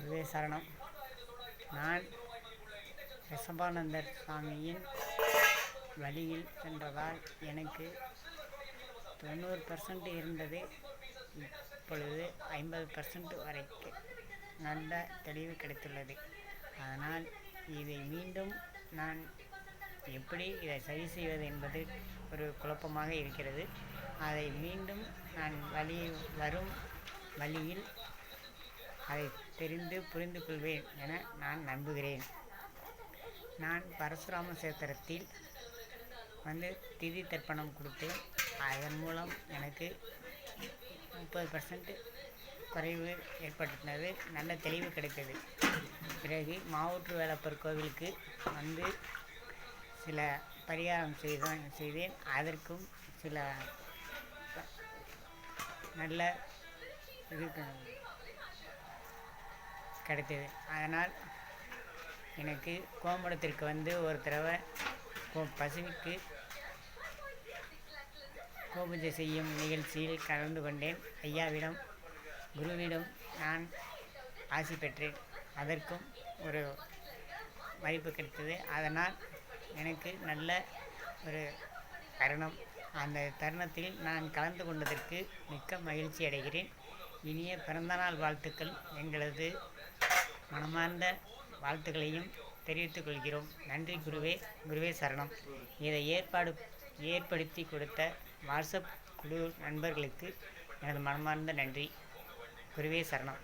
குருவே சரணம். நான் ரிஷபானந்தர் சுவாமியின் வழியில் சென்றதால் எனக்கு 90% இருந்தது இப்பொழுது 50% வரைக்கும் நல்ல தெளிவு கிடைத்துள்ளது. அதனால் இதை மீண்டும் நான் எப்படி இதை சரி செய்வது என்பது ஒரு குழப்பமாக இருக்கிறது. அதை மீண்டும் நான் வரும் வழியில் அதை தெரிந்து புரிந்து கொள்வேன் என நான் நம்புகிறேன். நான் பரசுராம சேத்திரத்தில் திதி தர்ப்பணம் கொடுத்தேன். அதன் மூலம் எனக்கு 30% குறைவு ஏற்பட்டுள்ளது, நல்ல தெளிவு கிடைத்தது. பிறகு மாவூற்று வேலப்பர் கோவிலுக்கு சில பரிகாரம் செய்தேன். அதற்கும் சில நல்ல இது கிடைத்தது. அதனால் எனக்கு கோமடத்திற்கு ஒரு தடவை பசுவுக்கு கோபூஜை செய்யும் நிகழ்ச்சியில் கலந்து கொண்டேன். ஐயாவிடம் குருவிடம் நான் ஆசி பெற்றேன். அதற்கும் ஒரு மதிப்பு கிடைத்தது. அதனால் எனக்கு நல்ல ஒரு தருணம். அந்த தருணத்தில் நான் கலந்து கொண்டதற்கு மிக்க மகிழ்ச்சி அடைகிறேன். இனிய பிறந்தநாள் வாழ்த்துக்கள். எங்களது மனமார்ந்த வாழ்த்துக்களையும் தெரிவித்துக் கொள்கிறோம். நன்றி குருவே. குருவே சரணம். இதை ஏற்படுத்தி கொடுத்த வாட்ஸ்அப் குழு நண்பர்களுக்கு எனது மனமார்ந்த நன்றி. குருவே சரணம்.